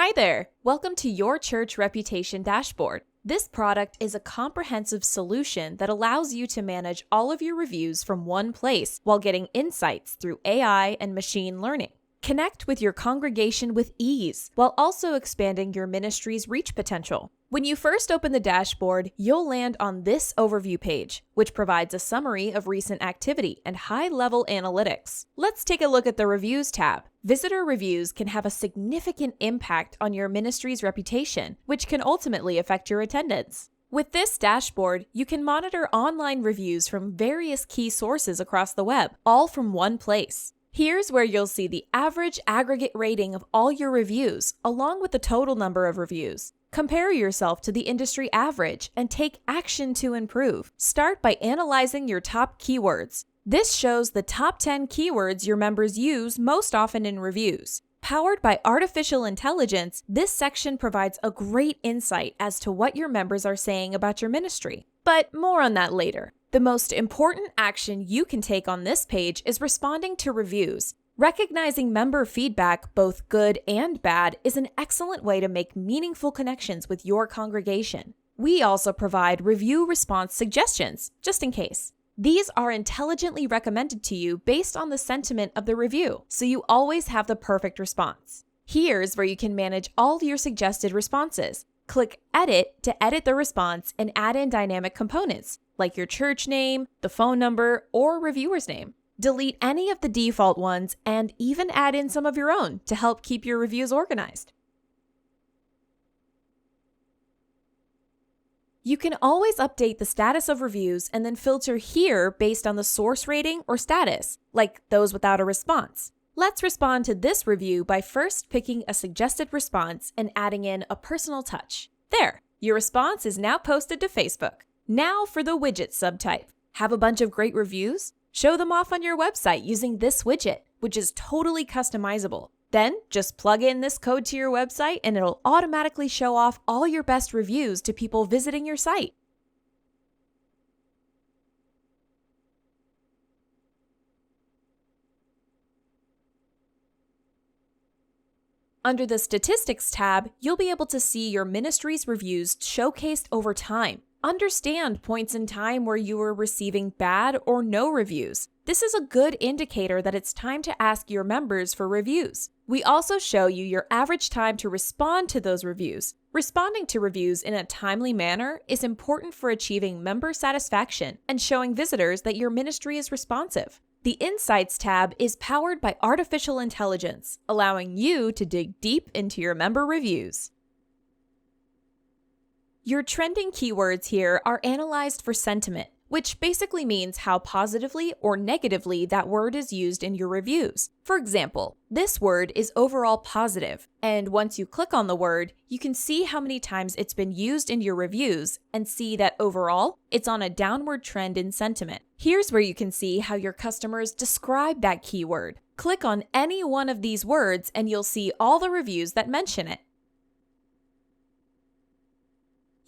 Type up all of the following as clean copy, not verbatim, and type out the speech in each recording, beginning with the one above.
Hi there! Welcome to your church reputation dashboard. This product is a comprehensive solution that allows you to manage all of your reviews from one place while getting insights through AI and machine learning. Connect with your congregation with ease while also expanding your ministry's reach potential. When you first open the dashboard, you'll land on this overview page, which provides a summary of recent activity and high-level analytics. Let's take a look at the Reviews tab. Visitor reviews can have a significant impact on your ministry's reputation, which can ultimately affect your attendance. With this dashboard, you can monitor online reviews from various key sources across the web, all from one place. Here's where you'll see the average aggregate rating of all your reviews, along with the total number of reviews. Compare yourself to the industry average and take action to improve. Start by analyzing your top keywords. This shows the top 10 keywords your members use most often in reviews. Powered by artificial intelligence, this section provides a great insight as to what your members are saying about your ministry. But more on that later. The most important action you can take on this page is responding to reviews. Recognizing member feedback, both good and bad, is an excellent way to make meaningful connections with your congregation. We also provide review response suggestions, just in case. These are intelligently recommended to you based on the sentiment of the review, so you always have the perfect response. Here's where you can manage all your suggested responses. Click Edit to edit the response and add in dynamic components, like your church name, the phone number, or reviewer's name. Delete any of the default ones and even add in some of your own to help keep your reviews organized. You can always update the status of reviews and then filter here based on the source rating or status, like those without a response. Let's respond to this review by first picking a suggested response and adding in a personal touch. There, your response is now posted to Facebook. Now for the widget subtype. Have a bunch of great reviews? Show them off on your website using this widget, which is totally customizable. Then just plug in this code to your website and it'll automatically show off all your best reviews to people visiting your site. Under the Statistics tab, you'll be able to see your ministry's reviews showcased over time. Understand points in time where you were receiving bad or no reviews. This is a good indicator that it's time to ask your members for reviews. We also show you your average time to respond to those reviews. Responding to reviews in a timely manner is important for achieving member satisfaction and showing visitors that your ministry is responsive. The Insights tab is powered by artificial intelligence, allowing you to dig deep into your member reviews. Your trending keywords here are analyzed for sentiment, which basically means how positively or negatively that word is used in your reviews. For example, this word is overall positive, and once you click on the word, you can see how many times it's been used in your reviews and see that overall, it's on a downward trend in sentiment. Here's where you can see how your customers describe that keyword. Click on any one of these words and you'll see all the reviews that mention it.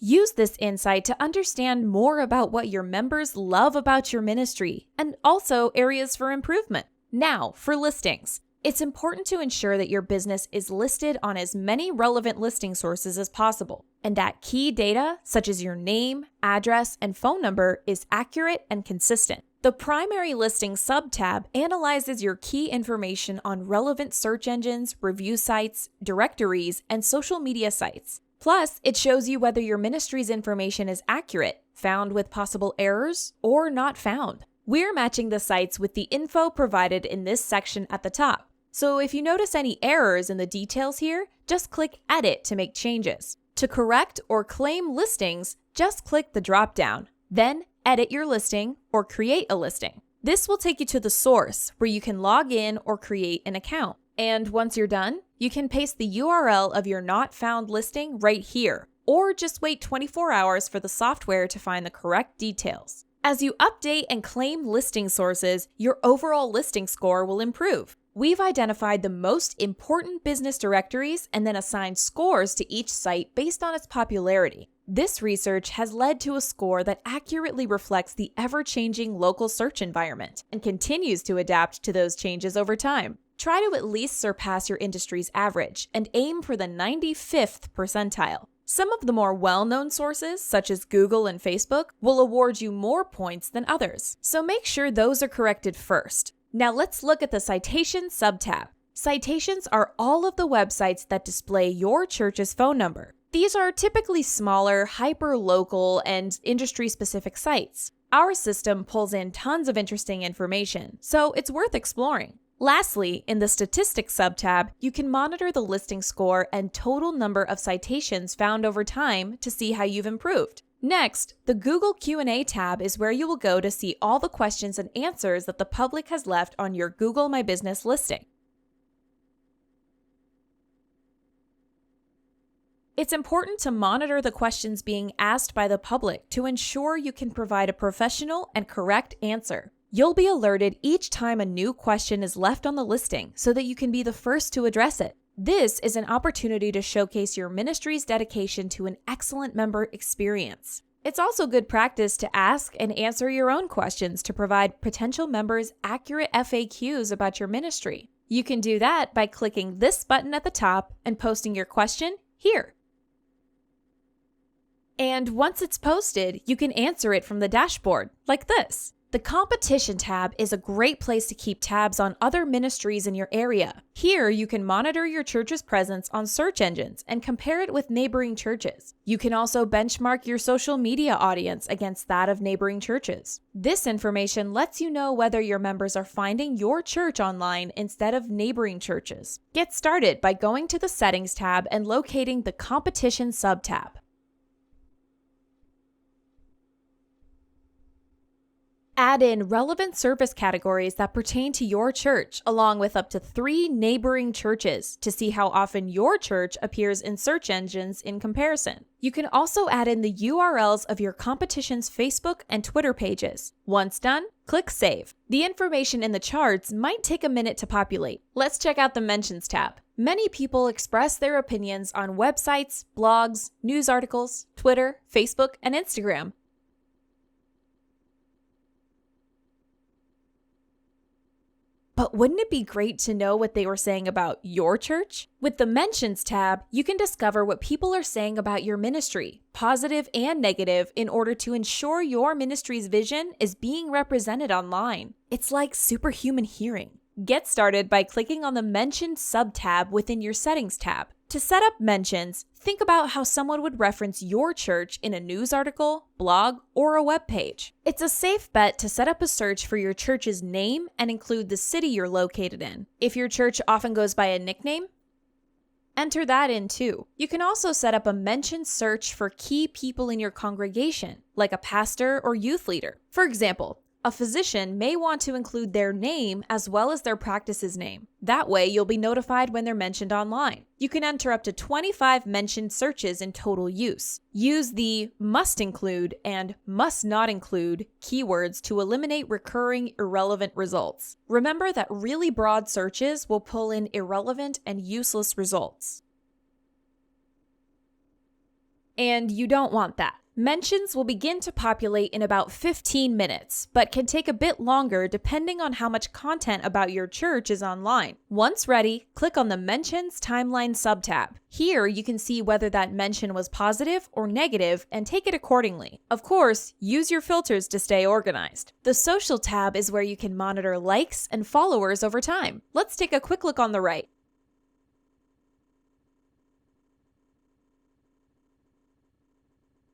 Use this insight to understand more about what your members love about your ministry and also areas for improvement. Now, for listings. It's important to ensure that your business is listed on as many relevant listing sources as possible, and that key data, such as your name, address, and phone number, is accurate and consistent. The Primary Listings sub-tab analyzes your key information on relevant search engines, review sites, directories, and social media sites. Plus, it shows you whether your ministry's information is accurate, found with possible errors, or not found. We're matching the sites with the info provided in this section at the top. So if you notice any errors in the details here, just click Edit to make changes. To correct or claim listings, just click the drop-down. Then edit your listing or create a listing. This will take you to the source where you can log in or create an account. And once you're done, you can paste the URL of your not found listing right here, or just wait 24 hours for the software to find the correct details. As you update and claim listing sources, your overall listing score will improve. We've identified the most important business directories and then assigned scores to each site based on its popularity. This research has led to a score that accurately reflects the ever-changing local search environment and continues to adapt to those changes over time. Try to at least surpass your industry's average and aim for the 95th percentile. Some of the more well-known sources, such as Google and Facebook, will award you more points than others, so make sure those are corrected first. Now let's look at the Citation subtab. Citations are all of the websites that display your church's phone number. These are typically smaller, hyper-local, and industry-specific sites. Our system pulls in tons of interesting information, so it's worth exploring. Lastly, in the Statistics subtab, you can monitor the listing score and total number of citations found over time to see how you've improved. Next, the Google Q&A tab is where you will go to see all the questions and answers that the public has left on your Google My Business listing. It's important to monitor the questions being asked by the public to ensure you can provide a professional and correct answer. You'll be alerted each time a new question is left on the listing so that you can be the first to address it. This is an opportunity to showcase your ministry's dedication to an excellent member experience. It's also good practice to ask and answer your own questions to provide potential members accurate FAQs about your ministry. You can do that by clicking this button at the top and posting your question here. And once it's posted, you can answer it from the dashboard, like this. The Competition tab is a great place to keep tabs on other ministries in your area. Here, you can monitor your church's presence on search engines and compare it with neighboring churches. You can also benchmark your social media audience against that of neighboring churches. This information lets you know whether your members are finding your church online instead of neighboring churches. Get started by going to the Settings tab and locating the Competition subtab. Add in relevant service categories that pertain to your church, along with up to 3 neighboring churches to see how often your church appears in search engines in comparison. You can also add in the URLs of your competition's Facebook and Twitter pages. Once done, click Save. The information in the charts might take a minute to populate. Let's check out the Mentions tab. Many people express their opinions on websites, blogs, news articles, Twitter, Facebook, and Instagram. But wouldn't it be great to know what they were saying about your church? With the Mentions tab, you can discover what people are saying about your ministry, positive and negative, in order to ensure your ministry's vision is being represented online. It's like superhuman hearing. Get started by clicking on the Mentions subtab within your Settings tab. To set up mentions, think about how someone would reference your church in a news article, blog, or a web page. It's a safe bet to set up a search for your church's name and include the city you're located in. If your church often goes by a nickname, enter that in too. You can also set up a mention search for key people in your congregation, like a pastor or youth leader. For example, a physician may want to include their name as well as their practice's name. That way, you'll be notified when they're mentioned online. You can enter up to 25 mentioned searches in total use. Use the must include and must not include keywords to eliminate recurring irrelevant results. Remember that really broad searches will pull in irrelevant and useless results. And you don't want that. Mentions will begin to populate in about 15 minutes, but can take a bit longer depending on how much content about your church is online. Once ready, click on the Mentions Timeline subtab. Here, you can see whether that mention was positive or negative and take it accordingly. Of course, use your filters to stay organized. The Social tab is where you can monitor likes and followers over time. Let's take a quick look on the right.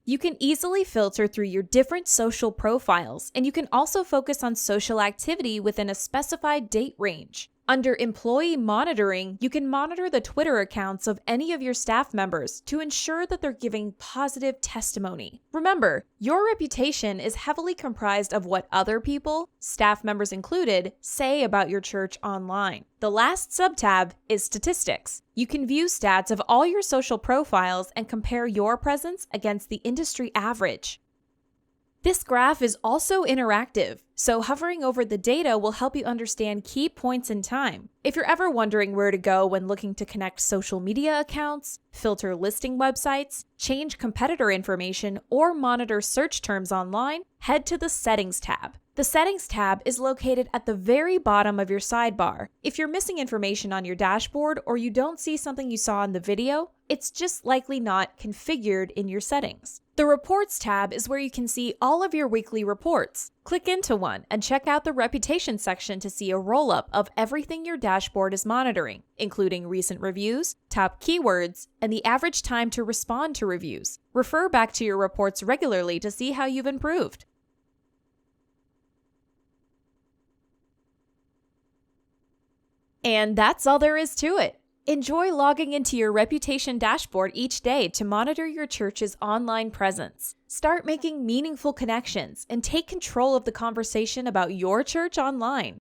You can easily filter through your different social profiles, and you can also focus on social activity within a specified date range. Under Employee Monitoring, you can monitor the Twitter accounts of any of your staff members to ensure that they're giving positive testimony. Remember, your reputation is heavily comprised of what other people, staff members included, say about your church online. The last subtab is Statistics. You can view stats of all your social profiles and compare your presence against the industry average. This graph is also interactive, so hovering over the data will help you understand key points in time. If you're ever wondering where to go when looking to connect social media accounts, filter listing websites, change competitor information, or monitor search terms online, head to the Settings tab. The Settings tab is located at the very bottom of your sidebar. If you're missing information on your dashboard or you don't see something you saw in the video, it's just likely not configured in your settings. The Reports tab is where you can see all of your weekly reports. Click into one and check out the Reputation section to see a roll-up of everything your dashboard is monitoring, including recent reviews, top keywords, and the average time to respond to reviews. Refer back to your reports regularly to see how you've improved. And that's all there is to it. Enjoy logging into your Reputation dashboard each day to monitor your church's online presence. Start making meaningful connections and take control of the conversation about your church online.